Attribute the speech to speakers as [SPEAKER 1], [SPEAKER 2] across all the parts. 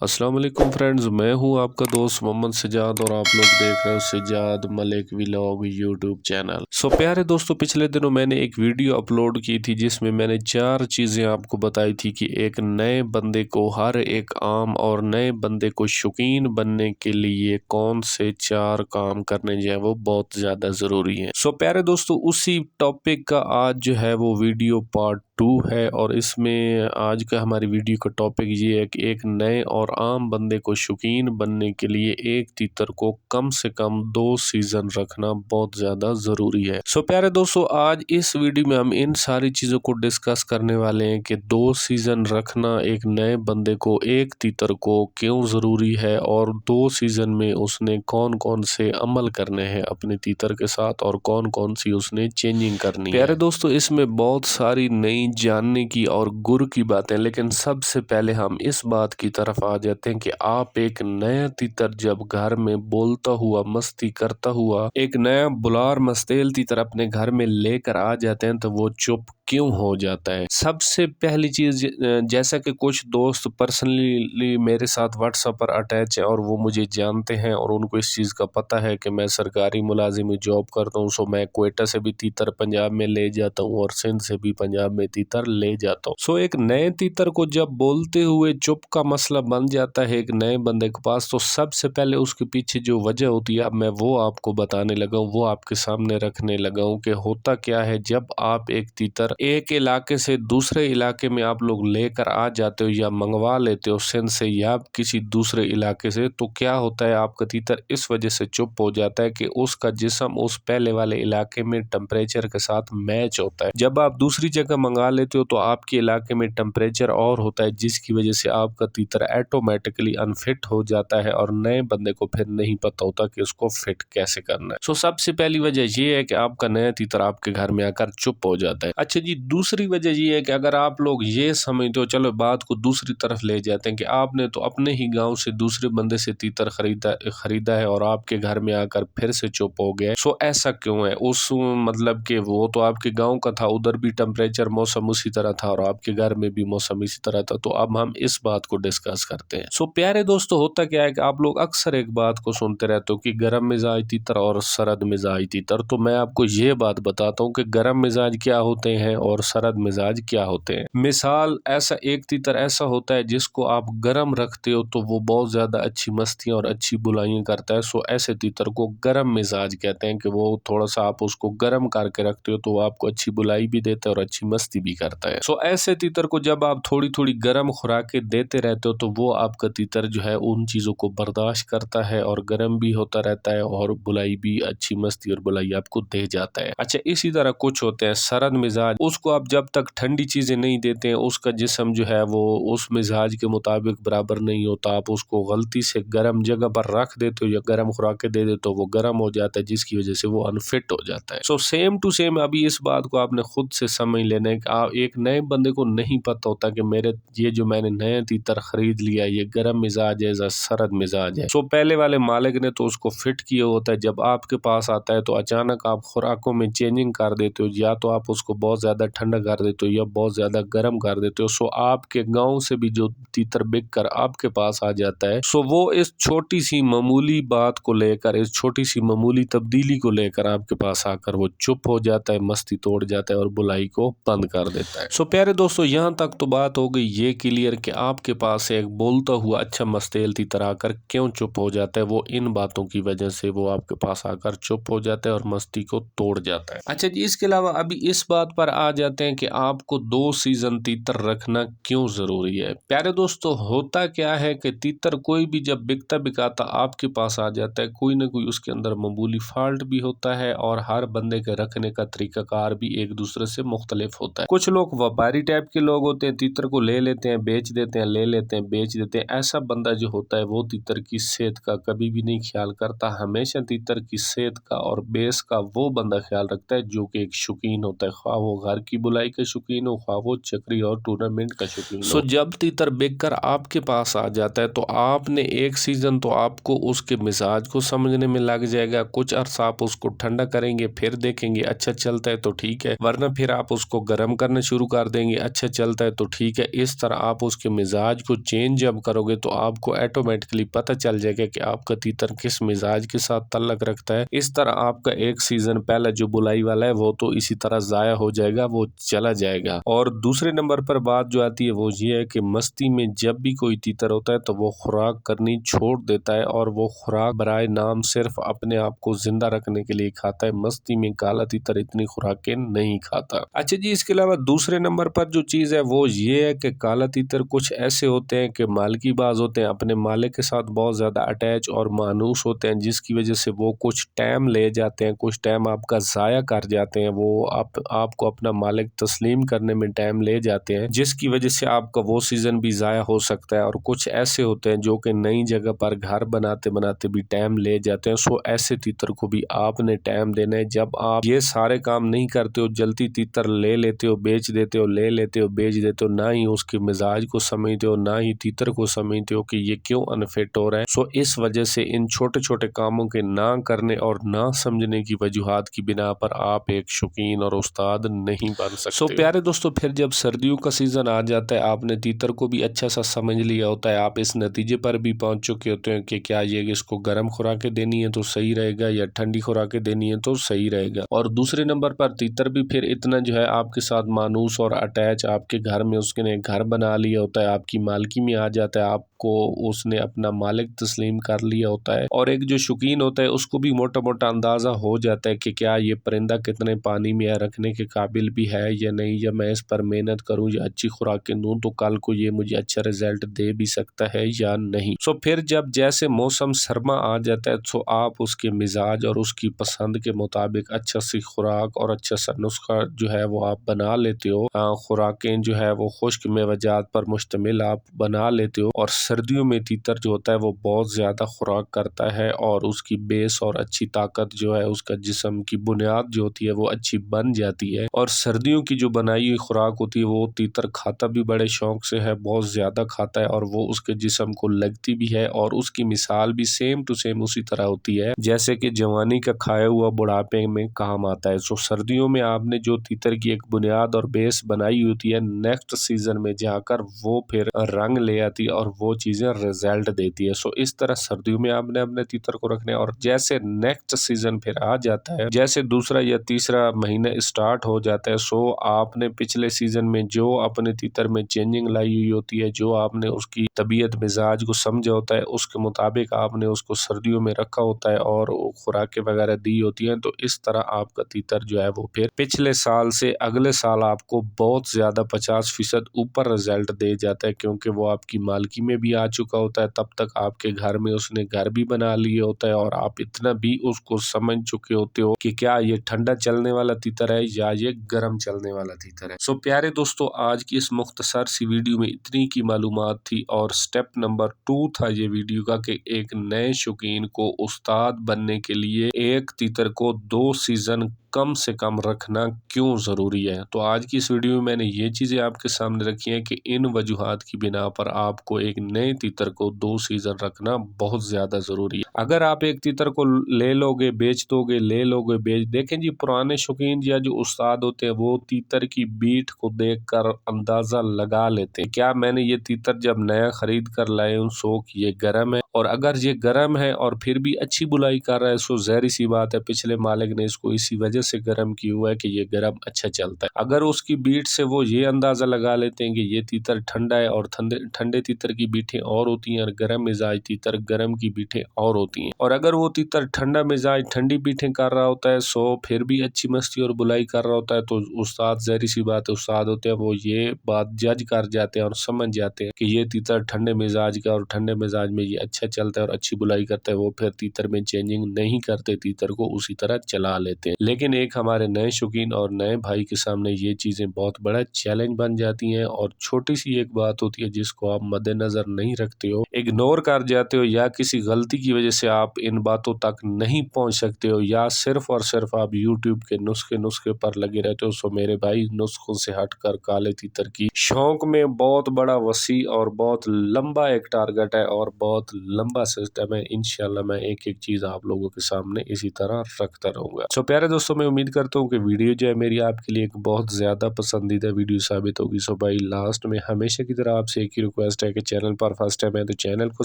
[SPEAKER 1] अस्सलाम वालेकुम फ्रेंड्स, मैं हूं आपका दोस्त मोहम्मद सजाद और आप लोग देख रहे हो Sajad Malik vlog YouTube channel. प्यारे दोस्तों, पिछले दिनों मैंने एक वीडियो अपलोड की थी जिसमें मैंने 4 चीज़ें आपको बताई थी कि एक नए बंदे को, हर एक आम और नए बंदे को शौकीन बनने के लिए कौन से 4 काम करने जो है वो बहुत ज़्यादा ज़रूरी हैं। प्यारे दोस्तों, उसी टॉपिक का आज जो है वो वीडियो पार्ट 2 है और इसमें आज का हमारी वीडियो का टॉपिक ये है कि एक नए और आम बंदे को शौकीन बनने के लिए एक तीतर को कम से कम 2 सीज़न रखना बहुत ज़्यादा ज़रूरी है। प्यारे दोस्तों, आज इस वीडियो में हम इन सारी चीज़ों को डिस्कस करने वाले हैं कि 2 सीज़न रखना एक नए बंदे को, एक तीतर को क्यों ज़रूरी है और 2 सीज़न में उसने कौन कौन से अमल करने हैं अपने तीतर के साथ और कौन कौन सी उसने चेंजिंग करनी है। प्यारे दोस्तों, इसमें बहुत सारी नई जानने की और गुर की बातें, लेकिन सबसे पहले हम इस बात की तरफ आ जाते हैं कि आप एक नया तीतर जब घर में बोलता हुआ, मस्ती करता हुआ, एक नया बुलार मस्तेल तीतर अपने घर में लेकर आ जाते हैं तो वो चुप क्यों हो जाता है। सबसे पहली चीज, जैसा कि कुछ दोस्त पर्सनली मेरे साथ व्हाट्सएप पर अटैच है और वो मुझे जानते हैं और उनको इस चीज़ का पता है कि मैं सरकारी मुलाजिम में जॉब करता हूँ। मैं क्वेटा से भी तीतर पंजाब में ले जाता हूँ और सिंध से भी पंजाब में तीतर ले जाता हूँ। एक नए तीतर को जब बोलते हुए चुप का मसला बन जाता है एक नए बंदे के पास, तो सबसे पहले उसके पीछे जो वजह होती है, अब मैं वो आपको बताने लगा हूँ, वो आपके सामने रखने लगा हूँ कि होता क्या है जब आप एक तीतर एक इलाके से दूसरे इलाके में आप लोग लेकर आ जाते हो या मंगवा लेते हो सिंध से या किसी दूसरे इलाके से, तो क्या होता है आपका तीतर इस वजह से चुप हो जाता है कि उसका जिस्म उस पहले वाले इलाके में टेम्परेचर के साथ मैच होता है। जब आप दूसरी जगह मंगा लेते हो तो आपके इलाके में टेम्परेचर और होता है, जिसकी वजह से आपका तीतर ऑटोमेटिकली अनफिट हो जाता है और नए बंदे को फिर नहीं पता होता कि उसको फिट कैसे करना है। सबसे पहली वजह यह है कि आपका नया तीतर आपके घर में आकर चुप हो जाता है। अच्छा जी, दूसरी वजह यह है कि अगर आप लोग ये समझते हो, चलो बात को दूसरी तरफ ले जाते हैं कि आपने तो अपने ही गांव से दूसरे बंदे से तीतर खरीदा है और आपके घर में आकर फिर से चुप हो गया। ऐसा क्यों है? उस मतलब कि वो तो आपके गांव का था, उधर भी टेम्परेचर मौसम उसी तरह था और आपके घर में भी मौसम इसी तरह था। तो अब हम इस बात को डिस्कस करते हैं। प्यारे दोस्तों, होता क्या है कि आप लोग अक्सर एक बात को सुनते रहते हो कि गर्म मिजाज तीतर और सरद मिजाज तीतर। तो मैं आपको ये बात बताता हूँ कि गर्म मिजाज क्या होते हैं और सरद मिजाज क्या होते हैं। मिसाल, ऐसा एक तीतर ऐसा होता है जिसको आप गर्म रखते हो तो वो बहुत ज्यादा अच्छी मस्तियां और अच्छी बुलाइयां करता है। ऐसे तीतर को गर्म मिजाज कहते हैं कि वो थोड़ा सा आप उसको गर्म करके रखते हो तो वो आपको अच्छी बुलाई भी देता है और अच्छी मस्ती भी करता है। ऐसे तीतर को जब आप थोड़ी थोड़ी गर्म खुराकें देते रहते हो तो वो आपका तीतर जो है उन चीजों को बर्दाश्त करता है और गर्म भी होता रहता है और बुलाई भी, अच्छी मस्ती और बुलाई आपको दे जाता है। अच्छा, इसी तरह कुछ होते हैं सरद मिजाज, उसको आप जब तक ठंडी चीजें नहीं देते हैं उसका जिस्म जो है वो उस मिजाज के मुताबिक बराबर नहीं होता। आप उसको गलती से गर्म जगह पर रख देते हो या गर्म खुराकें दे देते हो, वो गर्म हो जाता है जिसकी वजह से वो अनफिट हो जाता है। सेम टू सेम अभी इस बात को आपने खुद से समझ लेना है कि आप एक नए बंदे को नहीं पता होता कि मेरे ये जो मैंने नया तीतर खरीद लिया ये गर्म मिजाज है या सरद मिजाज है। पहले वाले मालिक ने तो उसको फिट किया होता है, जब आपके पास आता है तो अचानक आप खुराकों में चेंजिंग कर देते हो, या तो आप उसको बहुत ज्यादा ठंडा कर देते हो या बहुत ज्यादा गर्म कर देते हो। आपके गांव से भी जो तीतर बिक कर आपके पास आ जाता है, वो इस छोटी सी मामूली बात को लेकर, इस छोटी सी मामूली तब्दीली को लेकर आपके पास आकर वो चुप हो जाता है, मस्ती तोड़ जाता है और बुलाई को बंद कर देता है। प्यारे दोस्तों, यहाँ तक तो बात हो गई ये क्लियर कि आपके पास एक बोलता हुआ अच्छा मस्तेल तीतर आकर क्यों चुप हो जाता है। वो इन बातों की वजह से वो आपके पास आकर चुप हो जाता है और मस्ती को तोड़ जाता है। अच्छा जी, इसके अलावा अभी इस बात पर आ जाते हैं कि आपको 2 सीजन तीतर रखना क्यों जरूरी है। प्यारे दोस्तों, होता क्या है कि तीतर कोई भी जब बिकता बिकाता आपके पास आ जाता है, कोई ना कोई उसके अंदर मामूली फॉल्ट भी होता है और हर बंदे के रखने का तरीकाकार भी एक दूसरे से मुख्तलिफ होता है। कुछ लोग व्यापारी टाइप के लोग होते हैं, तीतर को ले लेते हैं, बेच देते हैं, ले लेते हैं, बेच देते हैं। ऐसा बंदा जो होता है वो तीतर की सेहत का कभी भी नहीं ख्याल करता। हमेशा तीतर की सेहत का और बेस का वो बंदा ख्याल रखता है जो कि एक शौकीन होता है, ख्वाह वो बार की बुलाई का शौकीन हो, ख्वाह वो चक्री और टूर्नामेंट का शौकीन हो। जब तीतर बिककर आपके पास आ जाता है तो आपने एक सीजन तो आपको उसके मिजाज को समझने में लग जाएगा। कुछ अरसा आप उसको ठंडा करेंगे, फिर देखेंगे अच्छा चलता है तो ठीक है, वरना फिर आप उसको गर्म करना शुरू कर देंगे, अच्छा चलता है तो ठीक है। इस तरह आप उसके मिजाज को चेंज जब करोगे तो आपको ऑटोमेटिकली पता चल जाएगा कि आपका तीतर किस मिजाज के साथ तल्लक रखता है। इस तरह आपका एक सीजन पहले जो बुलाई वाला है वो तो इसी तरह जाया हो जाएगा, वो चला जाएगा। और दूसरे नंबर पर बात जो आती है वो ये है कि मस्ती में जब भी कोई तीतर होता है तो वो खुराक करनी छोड़ देता है और वो खुराक बराए नाम सिर्फ अपने आप को जिंदा रखने के लिए खाता है। मस्ती में काला तीतर इतनी खुराकें नहीं खाता। अच्छा जी, इसके अलावा दूसरे नंबर पर जो चीज है वो ये है कि काला तीतर कुछ ऐसे होते हैं कि मालिकीबाज होते हैं, अपने मालिक के साथ बहुत ज्यादा अटैच और मानूस होते हैं, जिसकी वजह से वो कुछ टाइम ले जाते हैं, कुछ टाइम आपका जाया कर जाते हैं, वो आपको अपना मालिक तस्लीम करने में टाइम ले जाते हैं, जिसकी वजह से आपका वो सीजन भी जाया हो सकता है। और कुछ ऐसे होते हैं जो कि नई जगह पर घर बनाते बनाते भी टाइम ले जाते हैं। सो ऐसे तीतर को भी आपने टाइम देना है। जब आप ये सारे काम नहीं करते हो, जल्दी तीतर ले लेते हो, बेच देते हो, ले लेते हो, बेच देते हो, ना ही उसके मिजाज को समझते हो, ना ही तीतर को समझते हो कि ये क्यों अनफिट हो रहा है। सो इस वजह से इन छोटे छोटे कामों के ना करने और ना समझने की वजूहात की बिना पर आप एक शौकीन और उस्ताद नहीं बन सकते। सो प्यारे दोस्तों, फिर जब सर्दियों का सीजन आ जाता है, आपने तीतर को भी अच्छा सा समझ लिया होता है, आप इस नतीजे पर भी पहुंच चुके होते हैं कि क्या ये इसको गर्म खुराकें देनी है तो सही रहेगा या ठंडी खुराकें देनी है तो सही रहेगा। और दूसरे नंबर पर तीतर भी फिर इतना जो है आपके साथ मानूस और अटैच, आपके घर में उसने घर बना लिया होता है, आपकी मालकी में आ जाता है, आपको उसने अपना मालिक तस्लीम कर लिया होता है। और एक जो शौकीन होता है उसको भी मोटा मोटा अंदाजा हो जाता है कि क्या ये परिंदा कितने पानी में रखने के काबिल भी है या नहीं, या मैं इस पर मेहनत करूं या अच्छी खुराकें दूं तो कल को ये मुझे अच्छा रिजल्ट दे भी सकता है या नहीं। सो फिर जब जैसे मौसम सरमा आ जाता है तो आप उसके मिजाज और उसकी पसंद के मुताबिक अच्छा सी खुराक और अच्छा सा नुस्खा जो है वो आप बना लेते हो। खुराकें जो है वो खुश्क मेवजात पर मुश्तमिल आप बना लेते हो। और सर्दियों में तीतर जो होता है वो बहुत ज्यादा खुराक करता है और उसकी बेस और अच्छी ताकत जो है, उसका जिस्म की बुनियाद जो होती है वो अच्छी बन जाती है। और सर्दियों की जो बनाई हुई खुराक होती है वो तीतर खाता भी बड़े शौक से है, बहुत ज्यादा खाता है और वो उसके जिस्म को लगती भी है। और उसकी मिसाल भी सेम टू सेम उसी तरह होती है जैसे कि जवानी का खाया हुआ बुढ़ापे में काम आता है। सो सर्दियों में आपने जो तीतर की एक बुनियाद और बेस बनाई होती है, नेक्स्ट सीजन में जाकर वो फिर रंग ले आती है और वो चीजें रिजल्ट देती है। सो इस तरह सर्दियों में आपने अपने तीतर को रखने, और जैसे नेक्स्ट सीजन फिर आ जाता है, जैसे दूसरा या तीसरा महीना स्टार्ट हो जाता है, सो आपने पिछले सीजन में जो अपने तीतर में चेंजिंग लाई हुई होती है, जो आपने उसकी तबीयत मिजाज को समझा होता है, उसके मुताबिक आपने उसको सर्दियों में रखा होता है और खुराकें वगैरह दी होती हैं। तो इस तरह आपका तीतर जो है वो फिर पिछले साल से अगले साल आपको बहुत ज्यादा 50% ऊपर रिजल्ट दे जाता है, क्योंकि वो आपकी मालकी में भी आ चुका होता है, तब तक आपके घर में उसने घर भी बना लिया होता है और आप इतना भी उसको समझ चुके होते हो कि क्या ये ठंडा चलने वाला तीतर है या ये गर्म चलने वाला तीतर है। सो प्यारे दोस्तों, आज की इस मुख्तसर सी वीडियो में इतनी की मालूमात थी। और स्टेप नंबर 2 था ये वीडियो का कि एक नए शौकीन को उस्ताद बनने के लिए एक तीतर को 2 सीजन कम से कम रखना क्यों ज़रूरी है। तो आज की इस वीडियो में मैंने ये चीज़ें आपके सामने रखी हैं कि इन वजूहात की बिना पर आपको एक नए तीतर को 2 सीज़न रखना बहुत ज़्यादा ज़रूरी है। अगर आप एक तीतर को ले लोगे, बेच दोगे, ले लोगे, बेच, देखें जी, पुराने शौकीन या जो उस्ताद होते हैं वो तीतर की बीट को देखकर अंदाज़ा लगा लेते हैं, क्या मैंने ये तीतर जब नया खरीद कर लाए हूँ सो ये गर्म है, और अगर ये गर्म है और फिर भी अच्छी बुलाई कर रहा है सो ज़ाहिर सी बात है पिछले मालिक ने इसको इसी वजह से गर्म किया हुआ है कि ये गर्म अच्छा चलता है। अगर उसकी बीट से वो ये अंदाजा लगा लेते हैं कि ये तीतर ठंडा है और ठंडे तीतर की बीटें और होती हैं और गर्म मिजाज तीतर गर्म की बीटें और होती हैं, और अगर वो तीतर ठंडा मिजाज ठंडी बीटें कर रहा होता है सो फिर भी अच्छी मस्ती और बुलाई कर रहा होता है, तो उस्ताद ज़ाहिर सी बात है उस्ताद होते हैं वो ये बात जज कर जाते हैं और समझ जाते हैं कि ये तीतर ठंडे मिजाज का और ठंडे मिजाज में ये अच्छा अच्छा चलता है और अच्छी बुलाई करता है वो फिर तीतर में चेंजिंग नहीं करते, तीतर को उसी तरह चला लेते हैं। लेकिन एक हमारे नए शौकीन और नए भाई के सामने ये चीज़ें बहुत बड़ा चैलेंज बन जाती हैं और छोटी सी एक बात होती है जिसको आप मद्देनजर नहीं रखते हो, इग्नोर कर जाते हो, या किसी गलती की वजह से आप इन बातों तक नहीं पहुंच सकते हो, या सिर्फ और सिर्फ आप यूट्यूब के नुस्खे पर लगे रहते हो। सो मेरे भाई, नुस्खों से हटकर काले तीतर की शौक में बहुत बड़ा वसी और बहुत लंबा एक टारगेट है और बहुत लंबा सिस्टम है। इंशाल्लाह मैं एक एक चीज आप लोगों के सामने इसी तरह रखता रहूंगा। सो प्यारे दोस्तों, मैं उम्मीद करता हूँ कि वीडियो जो है मेरी आपके लिए एक बहुत ज्यादा पसंदीदा वीडियो साबित होगी। सो भाई, लास्ट में हमेशा की तरह आपसे एक ही रिक्वेस्ट है कि चैनल पर फर्स्ट टाइम है तो चैनल को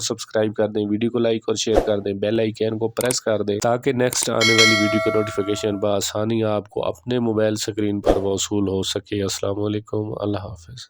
[SPEAKER 1] सब्सक्राइब कर दें, वीडियो को लाइक और शेयर कर दें, बेल आइकन को प्रेस कर दें ताकि नेक्स्ट आने वाली वीडियो का नोटिफिकेशन बआसानी आपको अपने मोबाइल स्क्रीन पर वसूल हो सके। अस्सलाम वालेकुम, अल्लाह हाफिज।